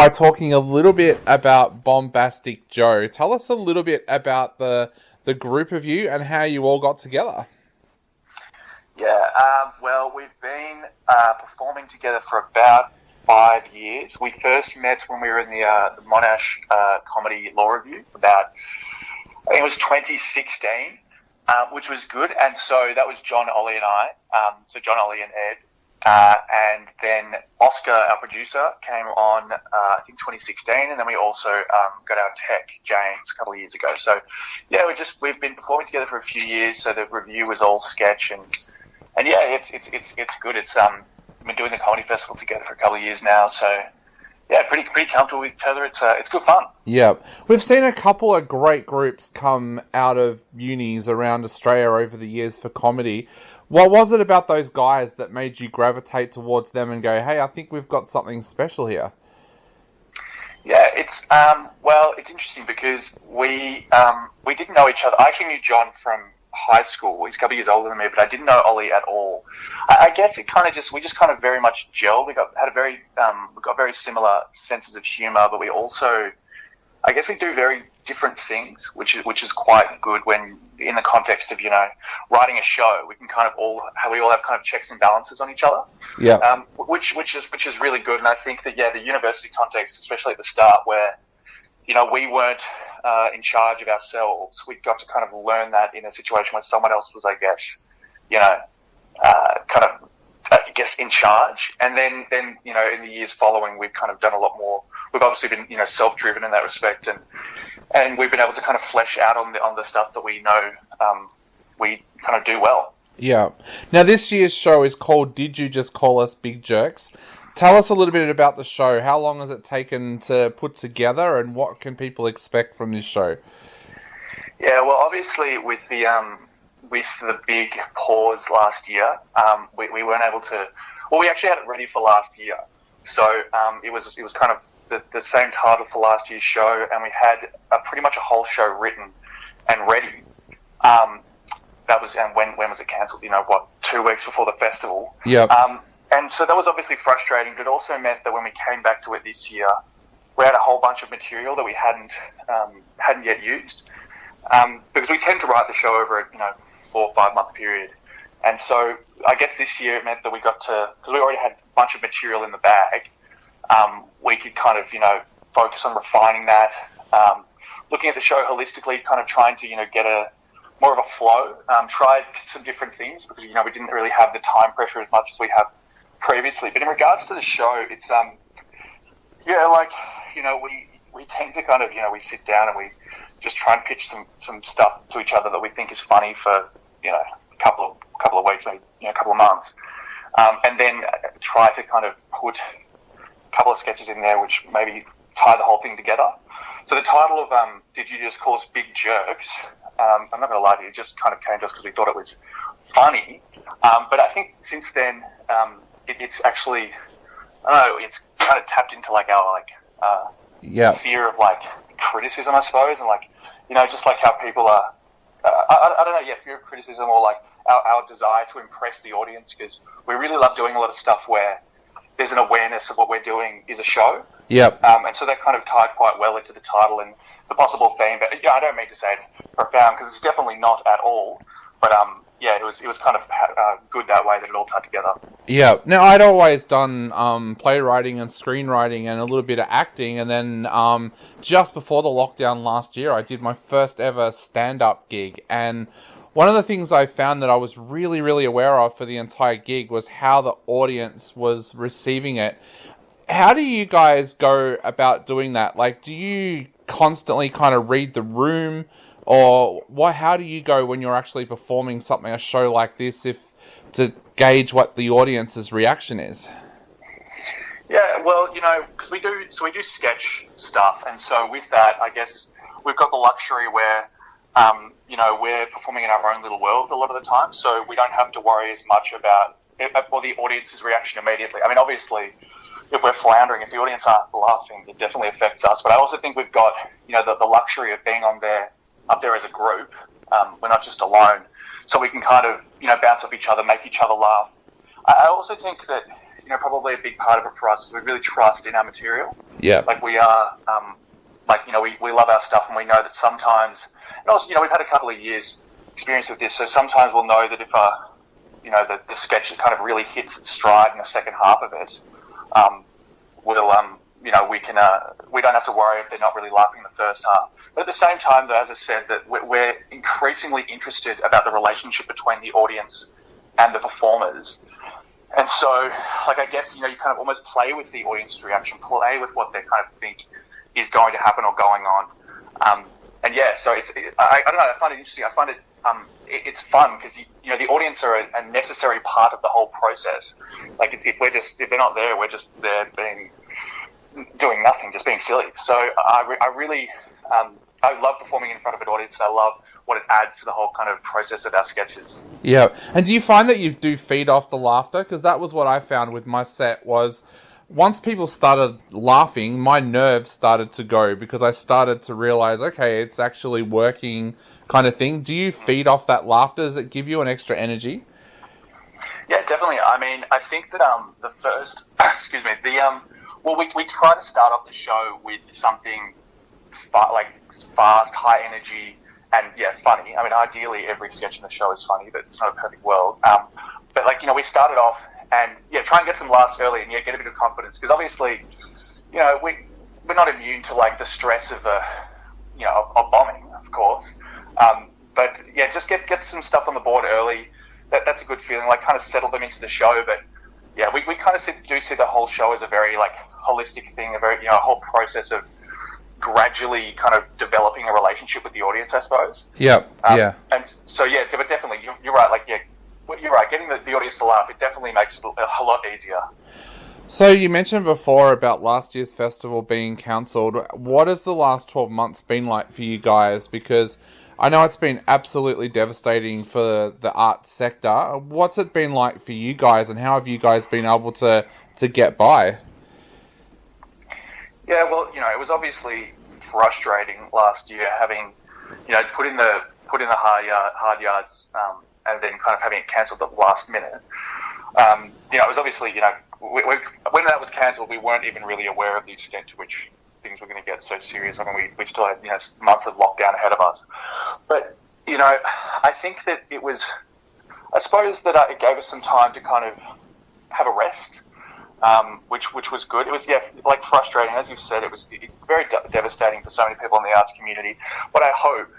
by talking a little bit about Bombastic Joe. Tell us a little bit about the group of you and how you all got together. Yeah, well, we've been performing together for about 5 years. We first met when we were in the Monash Comedy Law Review I think it was 2016, which was good. And so that was John, Ollie and I, so John, Ollie and Ed. And then Oscar, our producer, came on, I think 2016, and then we also got our tech, James, a couple of years ago. So, yeah, we've been performing together for a few years, so the review was all sketch, and yeah, it's good. We've been doing the comedy festival together for a couple of years now, so yeah, pretty comfortable with each other. It's good fun. Yeah, we've seen a couple of great groups come out of unis around Australia over the years for comedy. What was it about those guys that made you gravitate towards them and go, hey, I think we've got something special here? Yeah, it's interesting because we didn't know each other. I actually knew John from high school. He's a couple of years older than me, but I didn't know Ollie at all. I guess we just kind of very much gelled. We got very similar senses of humor, but we also, I guess, we do very different things, which is quite good when in the context of, writing a show. We can we all have kind of checks and balances on each other. Yeah. Which is really good. And I think that, the university context, especially at the start where, we weren't in charge of ourselves, we got to kind of learn that in a situation where someone else was, I guess, in charge. And then in the years following, we've kind of done a lot more. We've obviously been, self-driven in that respect, and we've been able to kind of flesh out on the stuff that we know we kind of do well. Yeah. Now, this year's show is called Did You Just Call Us Big Jerks? Tell us a little bit about the show. How long has it taken to put together, and what can people expect from this show? Yeah, well, obviously with the big pause last year, we weren't able to. Well, we actually had it ready for last year, so it was kind of the same title for last year's show, and we had pretty much a whole show written and ready. That was, and when was it cancelled? 2 weeks before the festival. Yeah. And so that was obviously frustrating, but it also meant that when we came back to it this year, we had a whole bunch of material that we hadn't yet used, because we tend to write the show over a 4 or 5 month period. And so I guess this year it meant that we got to, because we already had a bunch of material in the bag, we could kind of, focus on refining that, looking at the show holistically, kind of trying to, get more of a flow, tried some different things because, we didn't really have the time pressure as much as we have previously. But in regards to the show, it's, we tend to kind of, we sit down and we just try and pitch some stuff to each other that we think is funny for, a couple of weeks, maybe, a couple of months. And then try to kind of put a couple of sketches in there which maybe tie the whole thing together. So the title of Did You Just Call Us Big Jerks? I'm not going to lie to you, it just kind of came to us because we thought it was funny. But I think since then, it's actually, I don't know, it's kind of tapped into like our fear of like criticism, I suppose, and like, just like how people are, I don't know, fear of criticism, or like our desire to impress the audience, because we really love doing a lot of stuff where there's an awareness of what we're doing is a show. Yep. And so that kind of tied quite well into the title and the possible theme. But I don't mean to say it's profound, because it's definitely not at all. But it was kind of good that way that it all tied together. Yeah. Now, I'd always done playwriting and screenwriting and a little bit of acting, and then just before the lockdown last year, I did my first ever stand-up gig. And one of the things I found that I was really, really aware of for the entire gig was how the audience was receiving it. How do you guys go about doing that? Like, do you constantly kind of read the room, or how do you go when you're actually performing a show like this, to gauge what the audience's reaction is? Yeah, well, because we do sketch stuff, and so with that, I guess we've got the luxury where, we're performing in our own little world a lot of the time, so we don't have to worry as much about the audience's reaction immediately. I mean, obviously, if we're floundering, if the audience aren't laughing, it definitely affects us. But I also think we've got, the luxury of being up there as a group. We're not just alone, so we can kind of, bounce off each other, make each other laugh. I also think that, probably a big part of it for us is we really trust in our material. Yeah. Like we are, we love our stuff, and we know that sometimes, and also, we've had a couple of years experience with this, so sometimes we'll know that if the sketch kind of really hits its stride in the second half of it, we don't have to worry if they're not really laughing in the first half. But at the same time, though, as I said, that we're increasingly interested about the relationship between the audience and the performers. And so, I guess, you kind of almost play with the audience's reaction, play with what they kind of think is going to happen or going on. So I don't know, I find it interesting. I find it, it's fun because, the audience are a necessary part of the whole process. If they're not there, we're just there doing nothing, just being silly. So I really, I love performing in front of an audience. I love what it adds to the whole kind of process of our sketches. Yeah, and do you find that you do feed off the laughter? Because that was what I found with my set was, once people started laughing, my nerves started to go because I started to realize, okay, it's actually working kind of thing. Do you feed off that laughter? Does it give you an extra energy? Yeah, definitely. I mean, I think that the first, we try to start off the show with something fast, high energy, and funny. I mean, ideally every sketch in the show is funny, but it's not a perfect world. We started off and try and get some laughs early and get a bit of confidence, because obviously, we're not immune to the stress of of bombing, of course. But just get some stuff on the board early. That's a good feeling. Kind of settle them into the show. But we kind of see the whole show as a very holistic thing, a very a whole process of gradually kind of developing a relationship with the audience, I suppose. Yep. And so but definitely you're right. You're right. Getting the audience to laugh, it definitely makes it a lot easier. So you mentioned before about last year's festival being cancelled. What has the last 12 months been like for you guys? Because I know it's been absolutely devastating for the art sector. What's it been like for you guys, and how have you guys been able to get by? Yeah, well, it was obviously frustrating last year having, put in the hard yards, and then kind of having it cancelled at the last minute. It was obviously, when that was cancelled, we weren't even really aware of the extent to which things were going to get so serious. I mean, we still had, months of lockdown ahead of us. But, I think that it was, I suppose that it gave us some time to kind of have a rest. Which was good. It was frustrating, as you've said. It was very devastating for so many people in the arts community. But I hope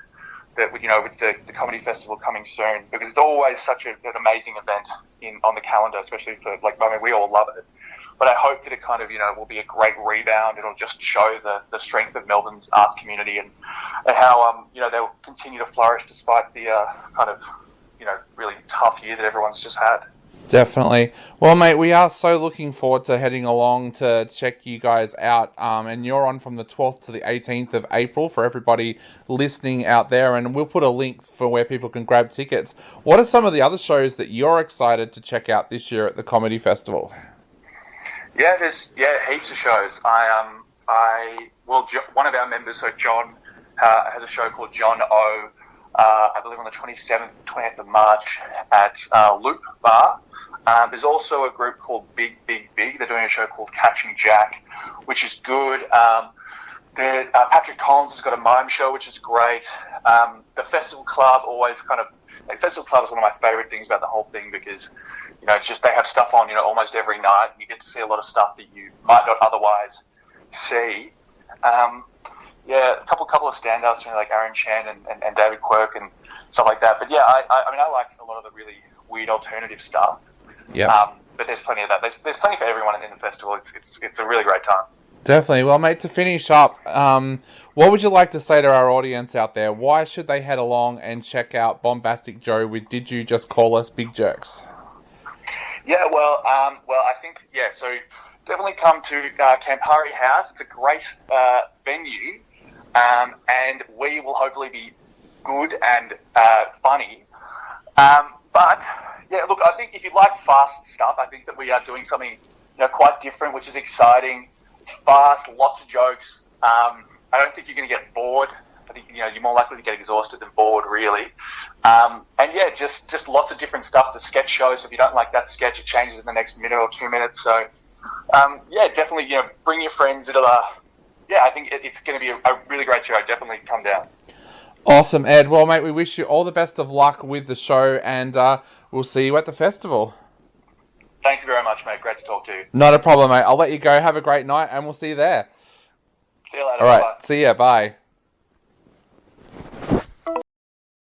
that with the comedy festival coming soon, because it's always such an amazing event on the calendar, especially for we all love it. But I hope that it kind of will be a great rebound. It'll just show the strength of Melbourne's arts community and how they'll continue to flourish despite the kind of really tough year that everyone's just had. Definitely. Well, mate, we are so looking forward to heading along to check you guys out. And you're on from the 12th to the 18th of April for everybody listening out there. And we'll put a link for where people can grab tickets. What are some of the other shows that you're excited to check out this year at the Comedy Festival? Yeah, there's heaps of shows. One of our members, so John, has a show called John O. I believe on the 27th, 28th of March at Loop Bar. There's also a group called Big Big Big. They're doing a show called Catching Jack, which is good. Patrick Collins has got a mime show, which is great. The Festival Club always Festival Club is one of my favourite things about the whole thing, because it's just they have stuff on almost every night, and you get to see a lot of stuff that you might not otherwise see. A couple of standouts, like Aaron Chan and David Quirk and stuff like that. But I like a lot of the really weird alternative stuff. Yeah. But there's plenty of that. There's plenty for everyone in the festival. It's a really great time. Definitely. Well, mate, to finish up, what would you like to say to our audience out there? Why should they head along and check out Bombastic Joe with Did You Just Call Us Big Jerks? Yeah, I think, so definitely come to Campari House. It's a great venue, and we will hopefully be good and funny. But look, I think if you like fast stuff, I think that we are doing something quite different, which is exciting. It's fast, lots of jokes. I don't think you're going to get bored. I think you're more likely to get exhausted than bored, really. And yeah, just lots of different stuff. The sketch shows. So if you don't like that sketch, it changes in the next minute or 2 minutes. So yeah, definitely bring your friends. It'll I think it's going to be a really great show. Definitely come down. Awesome, Ed. Well, mate, we wish you all the best of luck with the show, and we'll see you at the festival. Thank you very much, mate. Great to talk to you. Not a problem, mate. I'll let you go. Have a great night, and we'll see you there. See you later. All right. Bye-bye. See ya. Bye.